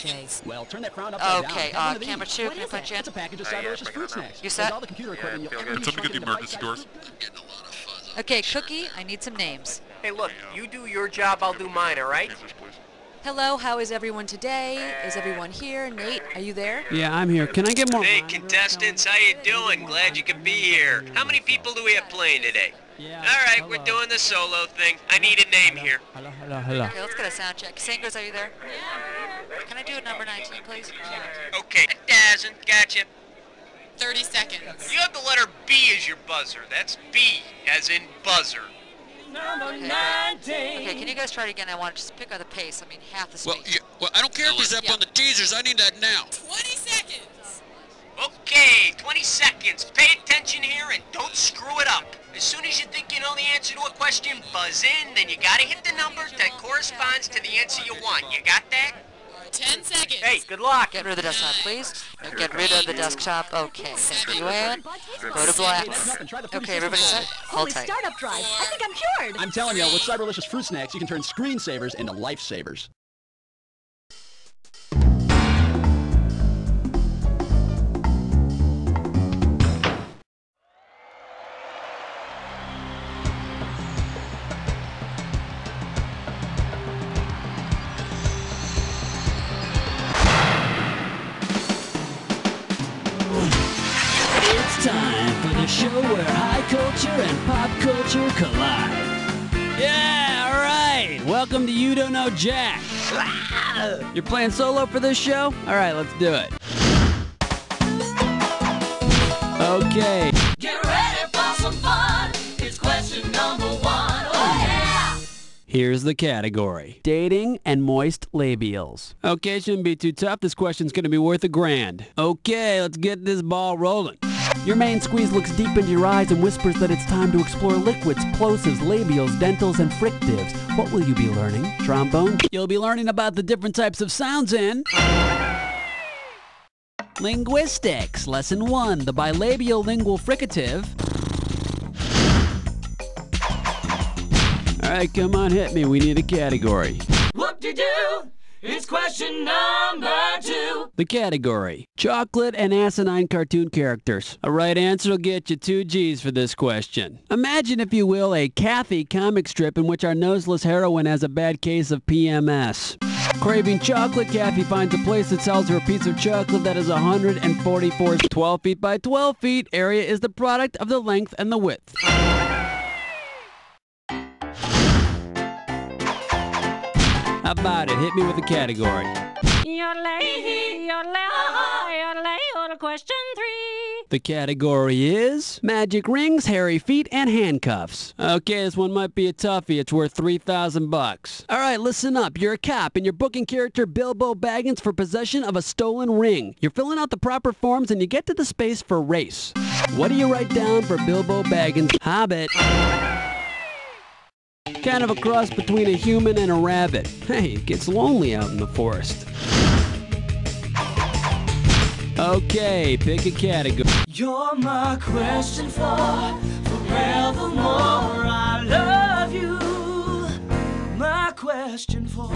days. Well, turn that frown upside Okay, down. camera 2, can you punch in? It's a package of cyberlicious fruit snacks. You set? All the computer equipment you'll ever Can need somebody get the shrunk into emergency doors? bite-sized- Okay, Cookie, I need some names. Hey, look, you do your job, I'll do mine, all right? Hello, how is everyone today? Is everyone here? Nate, are you there? Yeah, I'm here. Can I get more? Hey, contestants, how you doing? Glad you could be here. How many people do we have playing today? Yeah. All right, we're doing the solo thing. I need a name here. Hello. Okay, let's get a sound check. Singers, are you there? Yeah. Can I do a number 19, please? Okay, it doesn't. Gotcha. 30 seconds. You have the letter B as your buzzer. That's B, as in buzzer. Okay, can you guys try it again? I want to just pick up the pace. I mean, half the speed. Well, I don't care if he's up on the teasers. I need that now. 20 seconds. Okay, 20 seconds. Pay attention here and don't screw it up. As soon as you think you know the answer to a question, buzz in, then you gotta hit the number that corresponds to the answer you want. You got that? 10 seconds. Hey, good luck. Get rid of the desktop, please. Get rid of the desktop. Okay, thank you, and go to black. Okay, everybody set? Hold tight. Startup drive. I think I'm cured. I'm telling you, with cyberlicious fruit snacks, you can turn screensavers into lifesavers. It's time for the show where high culture and pop culture collide. Yeah, all right. Welcome to You Don't Know Jack. You're playing solo for this show? All right, let's do it. Okay. Get ready for some fun. It's question number 1. Oh yeah. Here's the category. Dating and moist labials. Okay, shouldn't be too tough. This question's going to be worth $1,000. Okay, let's get this ball rolling. Your main squeeze looks deep into your eyes and whispers that it's time to explore liquids, plosives, labials, dentals, and frictives. What will you be learning? Trombone? You'll be learning about the different types of sounds in linguistics. Lesson 1, the bilabial lingual fricative. All right, come on, hit me. We need a category. Whoop-de-doo. It's question number 2. The category, chocolate and asinine cartoon characters. A right answer will get you 2 G's for this question. Imagine, if you will, a Kathy comic strip in which our noseless heroine has a bad case of PMS. Craving chocolate, Kathy finds a place that sells her a piece of chocolate that is 144 12 feet by 12 feet. Area is the product of the length and the width. How about it? Hit me with a category. Question 3. The category is magic rings, hairy feet, and handcuffs. Okay, this one might be a toughie. It's worth $3,000. All right, listen up. You're a cop, and you're booking character Bilbo Baggins for possession of a stolen ring. You're filling out the proper forms, and you get to the space for race. What do you write down for Bilbo Baggins' Hobbit? Kind of a cross between a human and a rabbit. Hey, it gets lonely out in the forest. Okay, pick a category. You're my question for forevermore. I love you. My question for.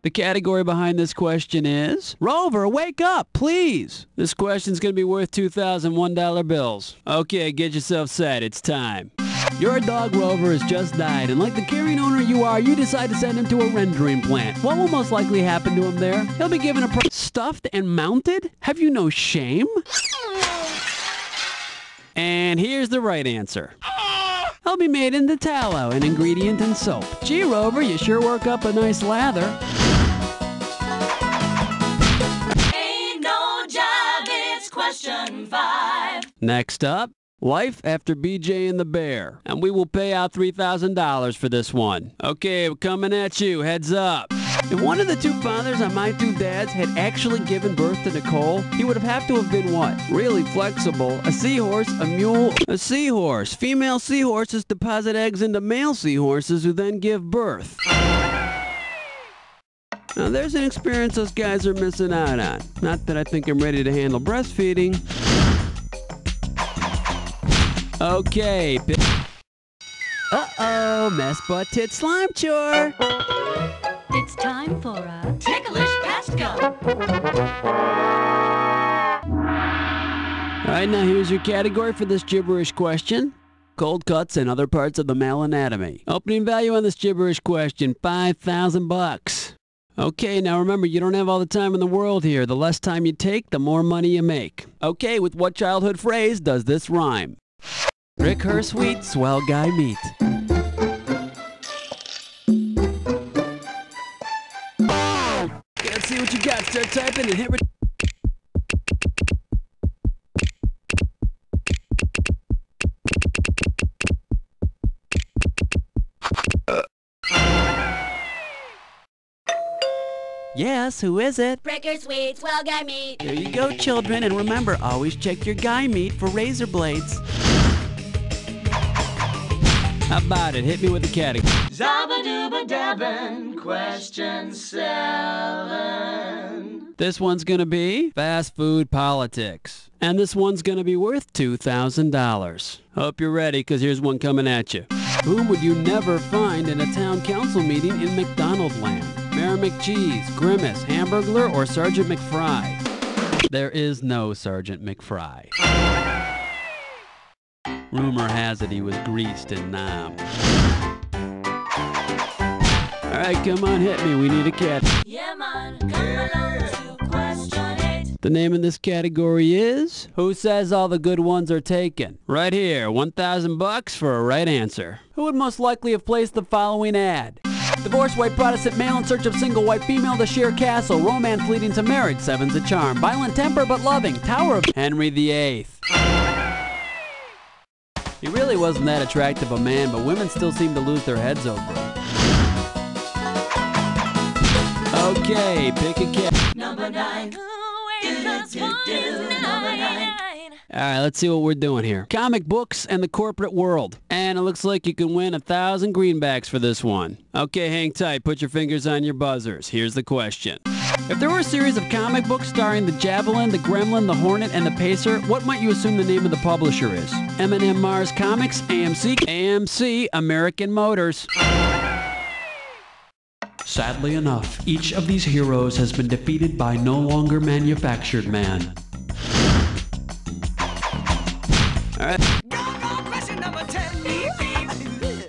The category behind this question is, Rover, wake up, please. This question's going to be worth $2,001 bills. Okay, get yourself set. It's time. Your dog Rover has just died, and like the caring owner you are, you decide to send him to a rendering plant. What will most likely happen to him there? He'll be given a stuffed and mounted? Have you no shame? And here's the right answer. He'll be made into tallow, an ingredient in soap. Gee, Rover, you sure work up a nice lather. Ain't no job, it's question 5. Next up, Life After BJ and the Bear. And we will pay out $3,000 for this one. Okay, we're coming at you. Heads up. If one of the 2 fathers on My 2 Dads had actually given birth to Nicole, he would have to have been what? Really flexible. A seahorse, a mule, a seahorse. Female seahorses deposit eggs into male seahorses who then give birth. Now there's an experience those guys are missing out on. Not that I think I'm ready to handle breastfeeding. Okay. Uh-oh, mess butt tit slime chore. right, now here's your category for this gibberish question. Cold cuts and other parts of the male anatomy. Opening value on this gibberish question, $5,000. Okay, now remember, you don't have all the time in the world here. The less time you take, the more money you make. Okay, with what childhood phrase does this rhyme? Rick her sweet, swell guy meet. Okay, let's see what you got. Start typing and hit Yes, who is it? Breaker sweet, swell guy meat. There you go, children, and remember, always check your guy meat for razor blades. How about it? Hit me with the category. Zabba-dooba-dabbin', question 7. This one's gonna be fast food politics. And this one's gonna be worth $2,000. Hope you're ready, because here's one coming at you. Whom would you never find in a town council meeting in McDonald land? Mayor McCheese, Grimace, Hamburglar, or Sergeant McFry? There is no Sergeant McFry. Rumor has it he was greased in Nam. Alright, come on, hit me. We need a cat. Yeah, man, come along to question 8. The name of this category is Who Says All the Good Ones Are Taken? Right here, $1,000 for a right answer. Who would most likely have placed the following ad? Divorced white Protestant male in search of single white female to share castle. Romance leading to marriage, seven's a charm. Violent temper but loving. Tower of Henry VIII. He really wasn't that attractive a man, but women still seem to lose their heads over him. Okay, pick a cat. Number 9. Number 9. Alright, let's see what we're doing here. Comic books and the corporate world. And it looks like you can win 1,000 greenbacks for this one. Okay, hang tight. Put your fingers on your buzzers. Here's the question. If there were a series of comic books starring the Javelin, the Gremlin, the Hornet, and the Pacer, what might you assume the name of the publisher is? M&M Mars Comics, AMC, American Motors. Sadly enough, each of these heroes has been defeated by no longer manufactured man. Alright.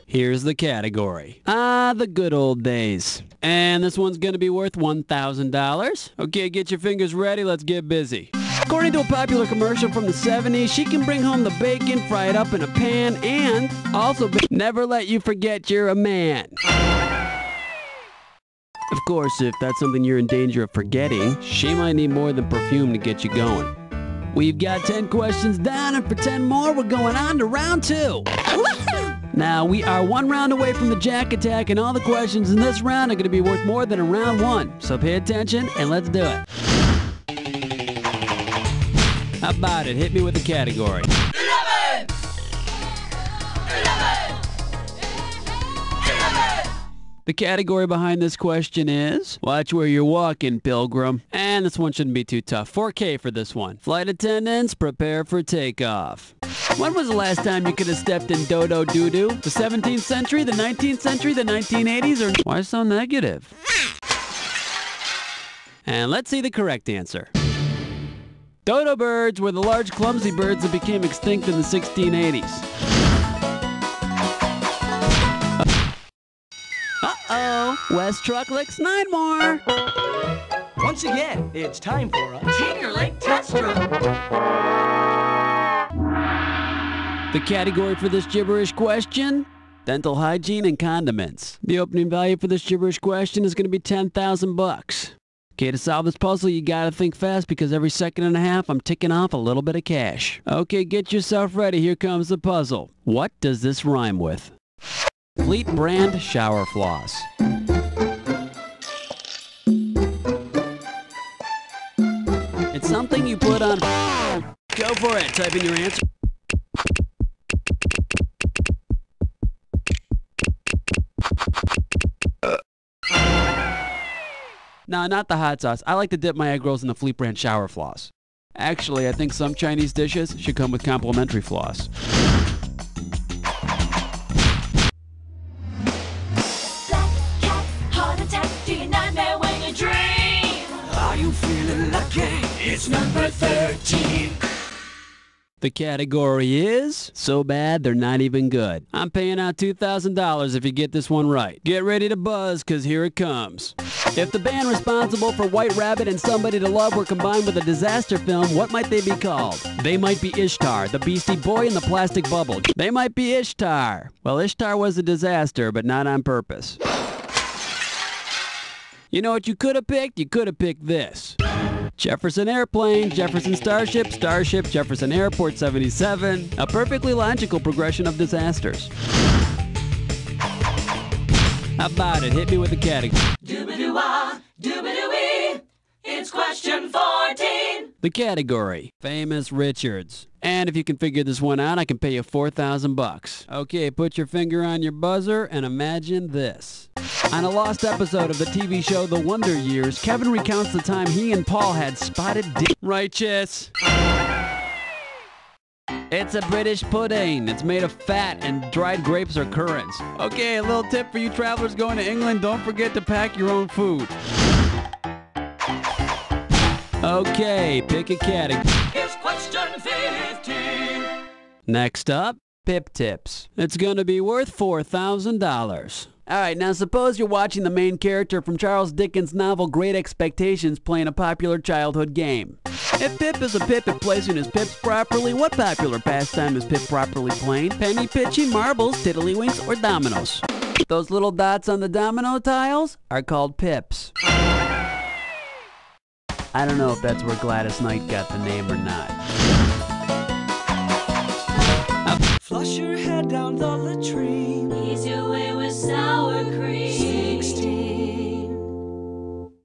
Here's the category. The good old days. And this one's gonna be worth $1,000. Okay, get your fingers ready, let's get busy. According to a popular commercial from the 70s, she can bring home the bacon, fry it up in a pan, and also never let you forget you're a man. Of course, if that's something you're in danger of forgetting, she might need more than perfume to get you going. We've got 10 questions down, and for 10 more, we're going on to round 2. Now, we are 1 round away from the Jack Attack, and all the questions in this round are going to be worth more than a round 1. So pay attention, and let's do it. How about it? Hit me with the category. 11. The category behind this question is Watch Where You're Walking, Pilgrim. And this one shouldn't be too tough. 4K for this one. Flight attendants, prepare for takeoff. When was the last time you could have stepped in dodo doo-doo? The 17th century, the 19th century, the 1980s, or why so negative? And let's see the correct answer. Dodo birds were the large clumsy birds that became extinct in the 1680s. Uh-oh, West Truck licks 9 more. Once again, it's time for a Tinker Lake test run. The category for this gibberish question? Dental hygiene and condiments. The opening value for this gibberish question is going to be $10,000. Okay, to solve this puzzle, you gotta think fast because every second and a half, I'm ticking off a little bit of cash. Okay, get yourself ready. Here comes the puzzle. What does this rhyme with? Fleet brand shower floss. It's something you put on... Go for it. Type in your answer. No, not the hot sauce. I like to dip my egg rolls in the Fleet brand shower floss. Actually, I think some Chinese dishes should come with complimentary floss. Black cat, heart attack, do you nightmare when you dream? Are you feeling lucky? It's number 13. The category is so bad they're not even good. I'm paying out $2,000 if you get this one right. Get ready to buzz, cause here it comes. If the band responsible for White Rabbit and Somebody to Love were combined with a disaster film, what might they be called? They might be Ishtar, the Beastie Boy, and the Plastic Bubble. They might be Ishtar. Well, Ishtar was a disaster, but not on purpose. You know what you could have picked? You could have picked this. Jefferson Airplane, Jefferson Starship, Starship, Jefferson Airport 77. A perfectly logical progression of disasters. How about it? Hit me with a category. Doobadoo-wah, doobadoo-wee. It's question 14. The category, Famous Richards. And if you can figure this one out, I can pay you $4,000. Okay, put your finger on your buzzer and imagine this. On a lost episode of the TV show The Wonder Years, Kevin recounts the time he and Paul had spotted dick. Righteous. It's a British pudding. It's made of fat and dried grapes or currants. Okay, a little tip for you travelers going to England, don't forget to pack your own food. Okay, pick a category. Here's question 15. Next up, Pip Tips. It's gonna be worth $4,000. Alright, now suppose you're watching the main character from Charles Dickens' novel Great Expectations playing a popular childhood game. If Pip is a pip at placing his pips properly, what popular pastime is Pip properly playing? Penny pitching, marbles, tiddlywinks, or dominoes? Those little dots on the domino tiles are called pips. I don't know if that's where Gladys Knight got the name or not. Flush your head down the latrine. Ease your way with sour cream. 16.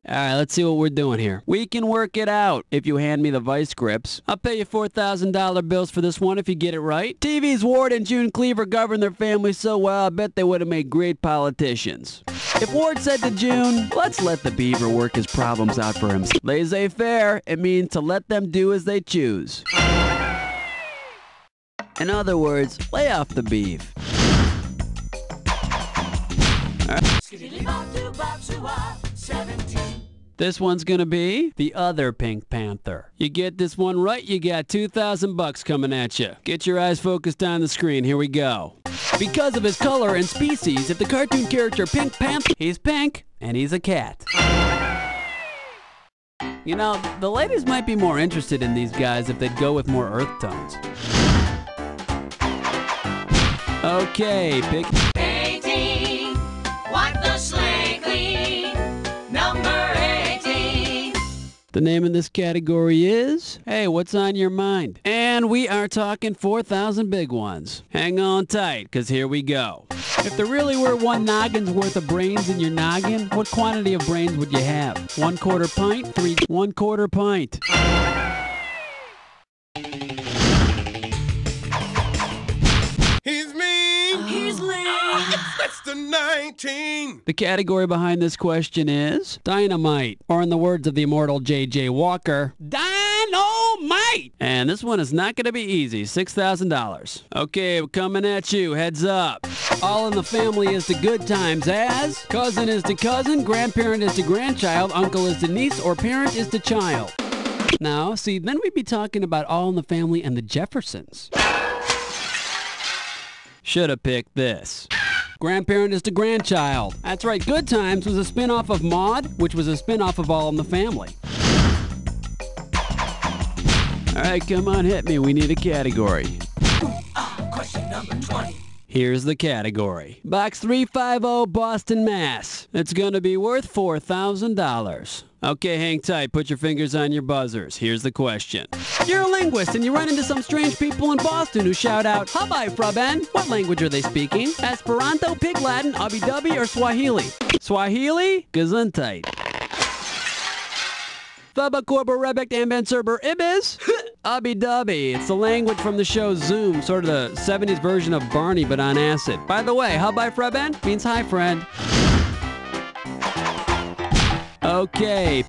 Alright, let's see what we're doing here. We can work it out if you hand me the vice grips. I'll pay you $4,000 bills for this one if you get it right. TV's Ward and June Cleaver governed their family so well, I bet they would have made great politicians. If Ward said to June, let's let the beaver work his problems out for himself. Laissez-faire, it means to let them do as they choose. In other words, lay off the beef. This one's gonna be the other Pink Panther. You get this one right, you got $2,000 coming at you. Get your eyes focused on the screen, here we go. Because of his color and species, if the cartoon character Pink Panther, he's pink and he's a cat. You know, the ladies might be more interested in these guys if they'd go with more earth tones. Okay, pick 18. Wipe the slate clean. Number 18. The name of this category is, hey, what's on your mind? And we are talking 4,000 big ones. Hang on tight, because here we go. If there really were one noggin's worth of brains in your noggin, what quantity of brains would you have? 1/4 pint? 1/4 pint. He's mean. He's lean. That's the 19. The category behind this question is dynamite, or in the words of the immortal J.J. Walker, dynamite! And this one is not going to be easy, $6,000. Okay, we're coming at you, heads up. All in the family is to good times as cousin is to cousin, grandparent is to grandchild, uncle is to niece, or parent is to child. Now, see, then we'd be talking about All in the Family and the Jeffersons. Should have picked this. Grandparent is to grandchild. That's right, Good Times was a spin-off of Maude, which was a spin-off of All in the Family. All right, come on, hit me. We need a category. Question number 20. Here's the category. Box 350, Boston, Mass. It's gonna be worth $4,000. Okay, hang tight. Put your fingers on your buzzers. Here's the question. You're a linguist and you run into some strange people in Boston who shout out, "Habai, Fraben." What language are they speaking? Esperanto, Pig Latin, Abi-Dhabi, or Swahili? Swahili? Gesundheit. Thaba Korba Rebek Amban Serber Ibis? Abi-Dhabi. It's the language from the show Zoom, sort of the 70s version of Barney, but on acid. By the way, Habai Fraben means hi, friend. Okay.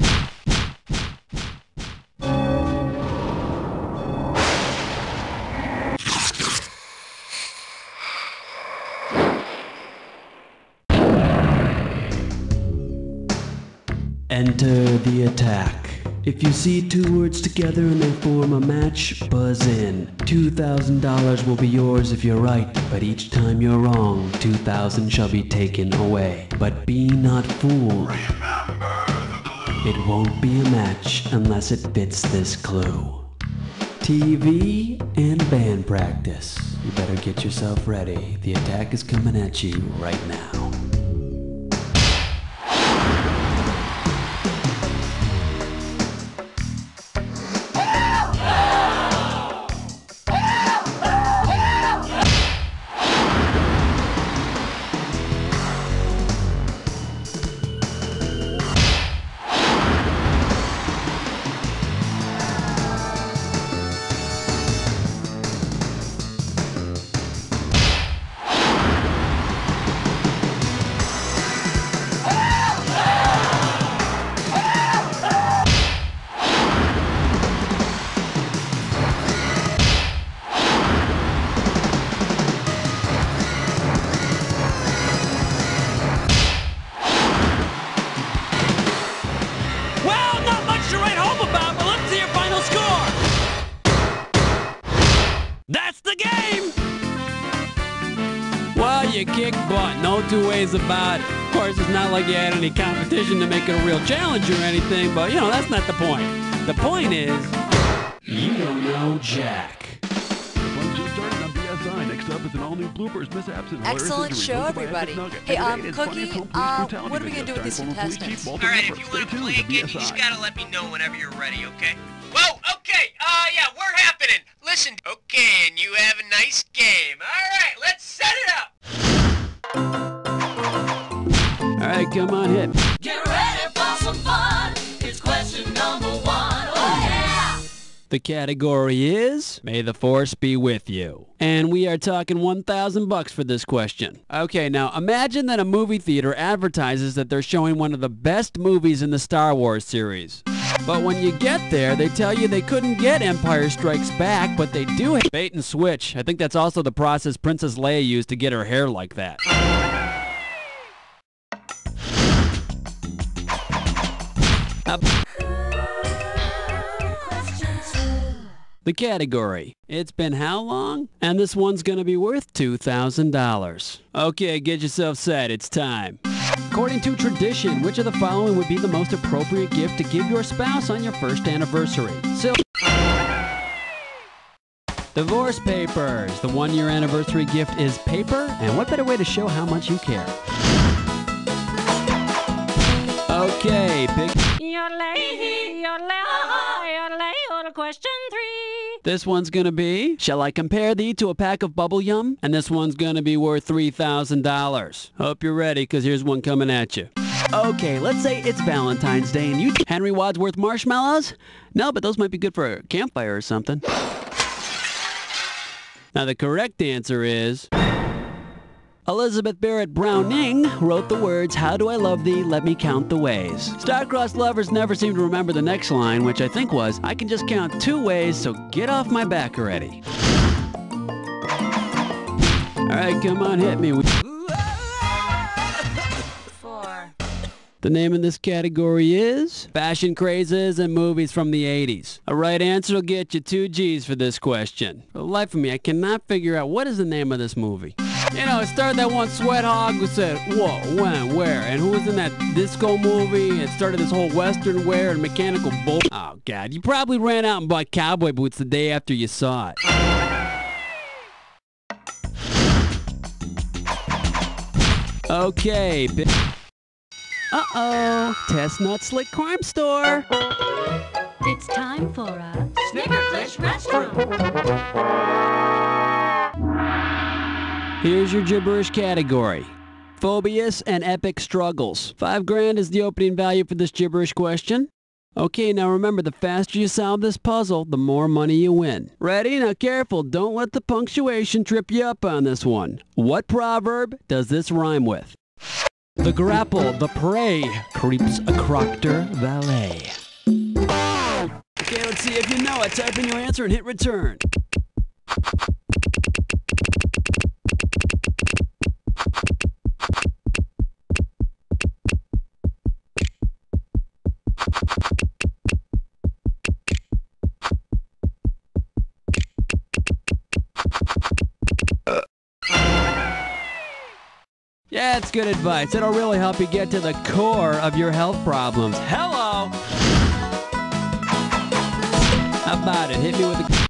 Enter the attack. If you see two words together and they form a match, buzz in. $2,000 will be yours if you're right, but each time you're wrong, 2,000 shall be taken away. But be not fooled. It won't be a match unless it fits this clue. TV and band practice. You better get yourself ready. The attack is coming at you right now. That's the game! Well, you kicked butt, no two ways about it. Of course, it's not like you had any competition to make it a real challenge or anything, but, you know, that's not the point. The point is, you don't know Jack. The fun just started on BSI. Next up is an all-new bloopers, mishaps, and hilarious Excellent injuries. show, Hosted by everybody. Epic Nugget. Hey, And today is Cookie, funniest home police brutality what are we gonna video do with these starring former police contestants? chief All Walter right, if Lippert. you Stay want to tuned play to again, you BSI. just gotta let me know whenever you're ready, okay? Whoa, okay, yeah, we're happening. Listen, okay, and you have a nice game. All right, let's set it up. All right, come on, hit. Get ready for some fun. It's question number 1. Oh yeah! The category is, May the Force be with you. And we are talking $1,000 for this question. Okay, now imagine that a movie theater advertises that they're showing one of the best movies in the Star Wars series. But when you get there, they tell you they couldn't get Empire Strikes Back, but they do have bait and switch. I think that's also the process Princess Leia used to get her hair like that. The category. It's been how long? And this one's gonna be worth $2,000. Okay, get yourself set. It's time. According to tradition, which of the following would be the most appropriate gift to give your spouse on your first anniversary? Divorce papers. The 1-year anniversary gift is paper, and what better way to show how much you care? Okay, pick. Question 3. This one's gonna be, shall I compare thee to a pack of bubble yum? And this one's gonna be worth $3,000. Hope you're ready, because here's one coming at you. Okay, let's say it's Valentine's Day and you Henry Wadsworth marshmallows? No, but those might be good for a campfire or something. Now the correct answer is, Elizabeth Barrett Browning wrote the words, how do I love thee, let me count the ways. Star-crossed lovers never seem to remember the next line, which I think was, I can just count 2 ways, so get off my back already. Alright, come on, hit me. 4. The name of this category is Fashion Crazes and Movies from the 80s. A right answer will get you 2 G's for this question. For the life of me, I cannot figure out what is the name of this movie. You know, it started that one sweat hog who said, what, when, where, and who was in that disco movie? It started this whole western wear and mechanical bull. Oh, God, you probably ran out and bought cowboy boots the day after you saw it. Okay, uh-oh, Chestnut Slick Crime Store. It's time for a Snickerclish restaurant. Here's your gibberish category. Phobias and epic struggles. $5,000 is the opening value for this gibberish question. Okay, now remember, the faster you solve this puzzle, the more money you win. Ready? Now careful, don't let the punctuation trip you up on this one. What proverb does this rhyme with? The grapple, the prey, creeps a croctor valet. Okay, let's see if you know it. Type in your answer and hit return. That's good advice. It'll really help you get to the core of your health problems. Hello! How about it? Hit me with a...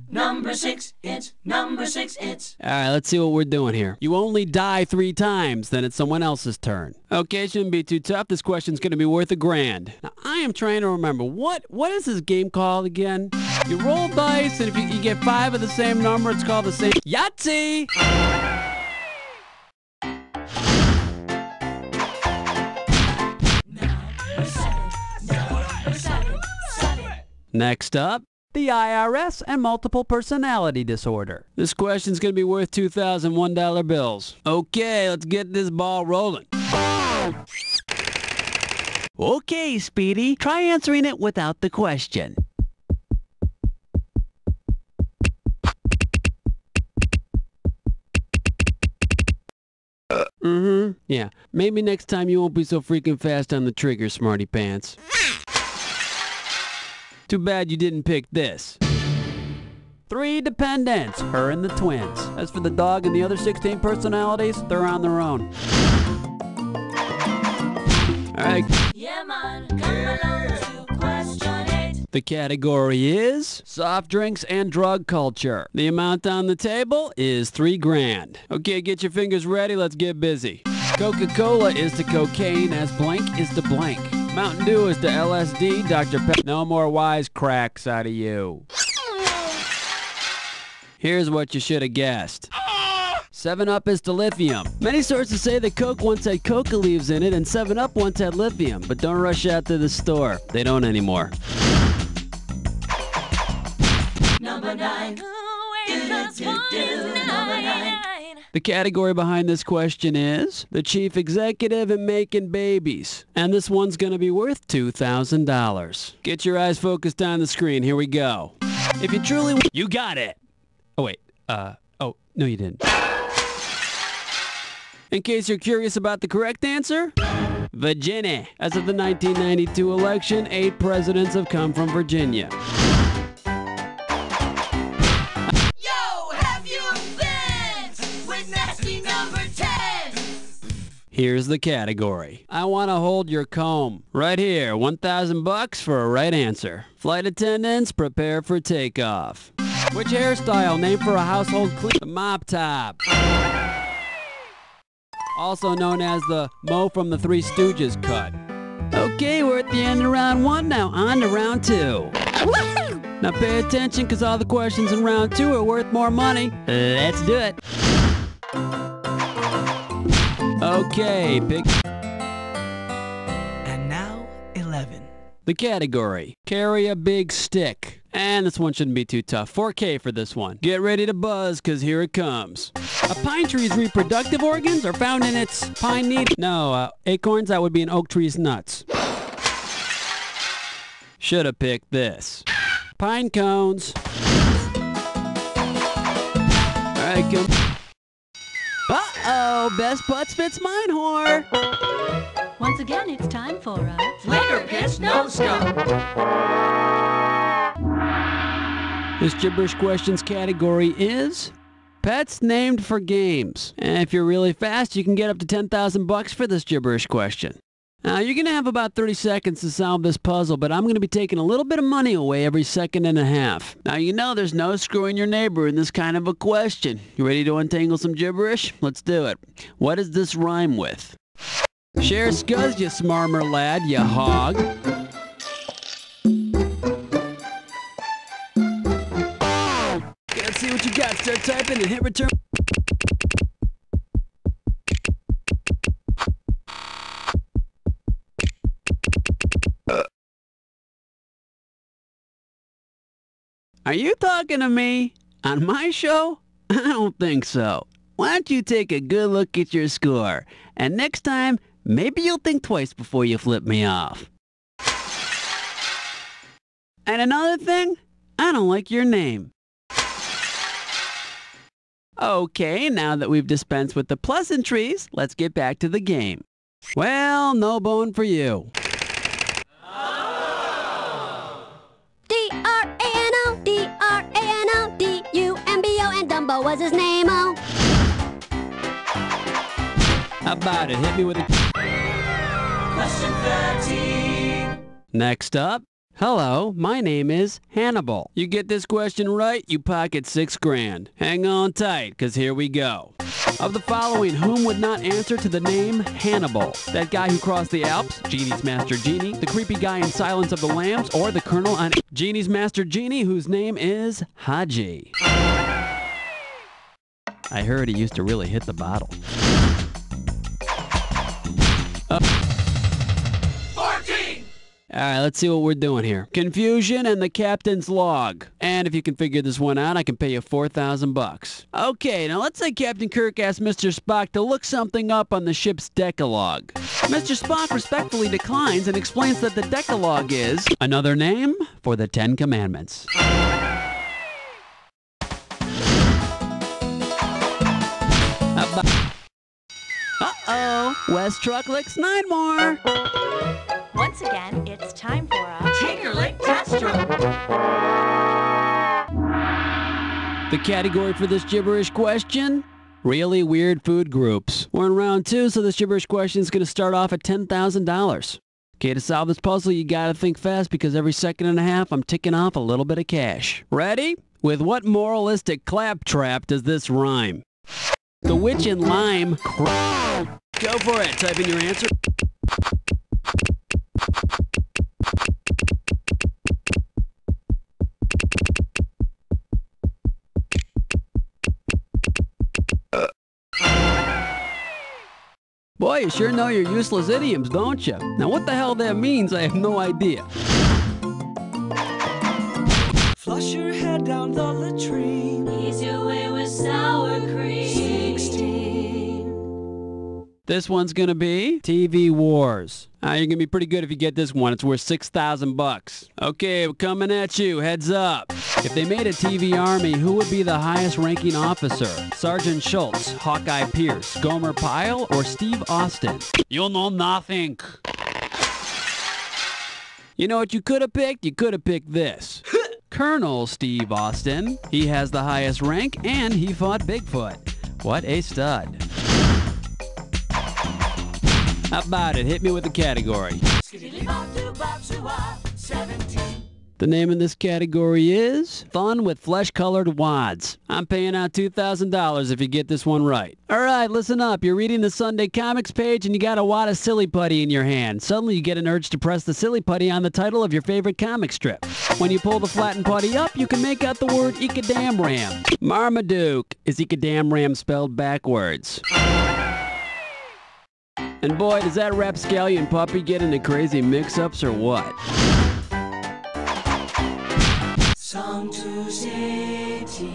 Number 6, it's number 6, it's. All right, let's see what we're doing here. You only die 3 times, then it's someone else's turn. Okay, shouldn't be too tough. This question's going to be worth $1,000. Now, I am trying to remember, what is this game called again? You roll dice, and if you get 5 of the same number, it's called the same... Yahtzee! Next up, the IRS and multiple personality disorder. This question's going to be worth $2,001 bills. Okay, let's get this ball rolling. Okay, Speedy, try answering it without the question. Yeah, maybe next time you won't be so freaking fast on the trigger, smarty pants. Too bad you didn't pick this. 3 dependents, her and the twins. As for the dog and the other 16 personalities, they're on their own. Alright. Yeah, man, come along to question 8. The category is soft drinks and drug culture. The amount on the table is $3,000. Okay, get your fingers ready, let's get busy. Coca-Cola is to cocaine as blank is to blank. Mountain Dew is to LSD, Dr. Pepper. No more wisecracks out of you. Here's what you should have guessed. 7-Up is to lithium. Many sources say that Coke once had coca leaves in it and 7-Up once had lithium, but don't rush out to the store. They don't anymore. Number 9. Number 9. The category behind this question is the chief executive in making babies. And this one's going to be worth $2,000. Get your eyes focused on the screen. Here we go. If you truly... You got it! Oh, wait. Oh, no you didn't. In case you're curious about the correct answer, Virginia. As of the 1992 election, 8 presidents have come from Virginia. Here's the category. I want to hold your comb. Right here, $1,000 for a right answer. Flight attendants, prepare for takeoff. Which hairstyle named for a household clean? The mop top. Also known as the Mo from the Three Stooges cut. Okay, we're at the end of round 1 now. On to round 2. Now pay attention because all the questions in round 2 are worth more money. Let's do it. Okay, pick. And now, 11. The category, carry a big stick. And this one shouldn't be too tough. 4K for this one. Get ready to buzz, because here it comes. A pine tree's reproductive organs are found in its pine needle. No, acorns, that would be an oak tree's nuts. Should have picked this. Pine cones. Alright, come. Uh-oh, best butts fits mine, whore. Once again, it's time for a Flicker Pitch No Scope. This gibberish questions category is pets named for games. And if you're really fast, you can get up to $10,000 for this gibberish question. Now, you're going to have about 30 seconds to solve this puzzle, but I'm going to be taking a little bit of money away every second and a half. Now, you know there's no screwing your neighbor in this kind of a question. You ready to untangle some gibberish? Let's do it. What does this rhyme with? Share scuzz, you smarmer lad, you hog. Let's see what you got. Start typing and hit return. Are you talking to me? On my show? I don't think so. Why don't you take a good look at your score? And next time, maybe you'll think twice before you flip me off. And another thing, I don't like your name. Okay, now that we've dispensed with the pleasantries, let's get back to the game. Well, no bone for you. D-R-A-N-O, D-R-A-N-O, D-U-M-B-O, and Dumbo was his name-o. How about it? Hit me with a... Question 13. Next up. Hello, my name is Hannibal. You get this question right, you pocket $6,000. Hang on tight, because here we go. Of the following, whom would not answer to the name Hannibal? That guy who crossed the Alps, Genie's Master Genie, the creepy guy in Silence of the Lambs, or the Colonel on Genie's Master Genie, whose name is Haji? I heard he used to really hit the bottle. 14. Alright, let's see what we're doing here. Confusion and the captain's log. And if you can figure this one out, I can pay you $4,000. Okay, now let's say Captain Kirk asked Mr. Spock to look something up on the ship's Decalogue. Mr. Spock respectfully declines and explains that the Decalogue is another name for the 10 Commandments. Uh-oh, West Truck licks 9 more. Once again, it's time for a Tinkerlick test stroke. The category for this gibberish question? Really weird food groups. We're in round 2, so this gibberish question is going to start off at $10,000. Okay, to solve this puzzle, you gotta think fast because every second and a half, I'm ticking off a little bit of cash. Ready? With what moralistic claptrap does this rhyme? The witch in lime. Go for it. Type in your answer. Boy, you sure know your useless idioms, don't you? Now, what the hell that means, I have no idea. Flush your head down the latrine. Ease your way with sour cream. 16. This one's gonna be TV Wars. You're gonna be pretty good if you get this one. It's worth $6,000. Okay, we're coming at you. Heads up. If they made a TV army, who would be the highest ranking officer? Sergeant Schultz, Hawkeye Pierce, Gomer Pyle, or Steve Austin? You'll know nothing. You know what you could have picked? You could have picked this. Colonel Steve Austin. He has the highest rank, and he fought Bigfoot. What a stud. How about it? Hit me with the category. The name of this category is Fun with Flesh-Colored Wads. I'm paying out $2,000 if you get this one right. All right, listen up. You're reading the Sunday Comics page and you got a wad of silly putty in your hand. Suddenly you get an urge to press the silly putty on the title of your favorite comic strip. When you pull the flattened putty up, you can make out the word Ecadamram. Marmaduke is Ecadamram spelled backwards. And boy, does that rapscallion puppy get into crazy mix-ups or what? Song to City.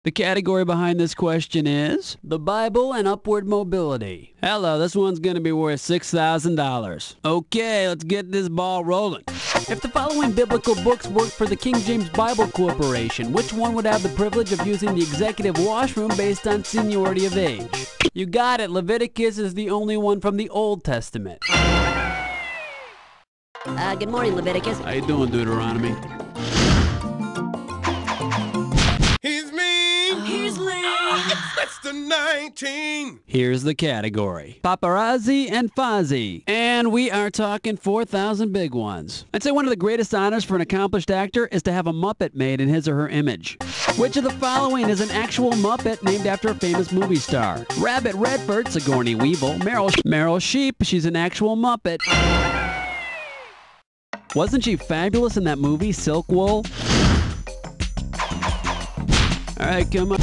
The category behind this question is the Bible and upward mobility. Hello, this one's going to be worth $6,000. Okay, let's get this ball rolling. If the following biblical books worked for the King James Bible Corporation, which one would have the privilege of using the executive washroom based on seniority of age? You got it, Leviticus is the only one from the Old Testament. Good morning, Leviticus. How you doing, Deuteronomy? He's mean. He's lean. That's the 19. Here's the category. Paparazzi and Fozzie. And we are talking 4,000 big ones. I'd say one of the greatest honors for an accomplished actor is to have a Muppet made in his or her image. Which of the following is an actual Muppet named after a famous movie star? Rabbit Redford, Sigourney Weevil. Meryl Sheep, she's an actual Muppet. Wasn't she fabulous in that movie, Silk Wool? Alright, come on.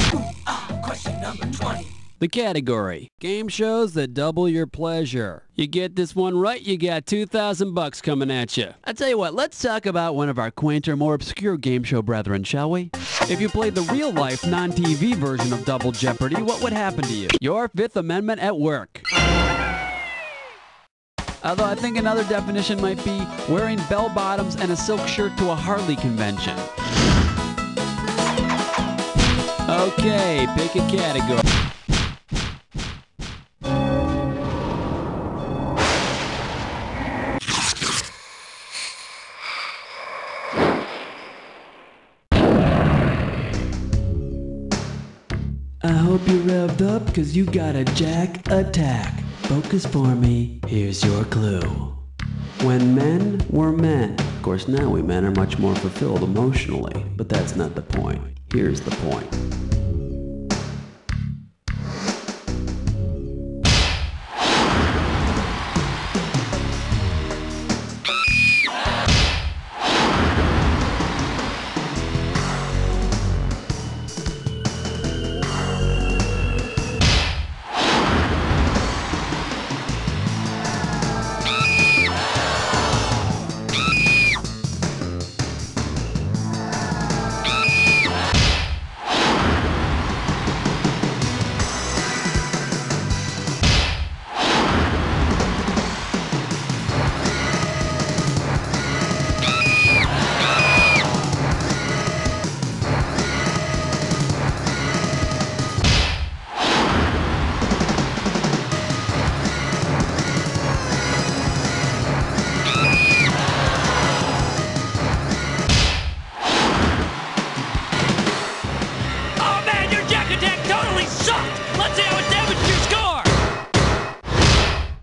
Question number 20. The category. Game shows that double your pleasure. You get this one right, you got $2,000 coming at you. I tell you what, let's talk about one of our quainter, more obscure game show brethren, shall we? If you played the real-life, non-TV version of Double Jeopardy, what would happen to you? Your Fifth Amendment at work. Although I think another definition might be wearing bell-bottoms and a silk shirt to a Harley convention. Okay, pick a category. hope you're revved up, cause you got a jack attack. Focus for me, here's your clue. When men were men. Of course, now we men are much more fulfilled emotionally, but that's not the point. Here's the point.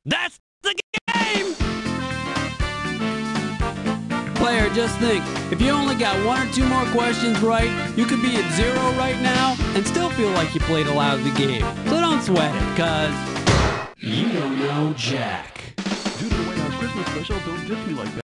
That's the game! Player, just think, if you only got 1 or 2 more questions right, you could be at 0 right now and still feel like you played a lousy game. So don't sweat it, cause you don't know jack. Due to the White House Christmas special, don't ditch me like that.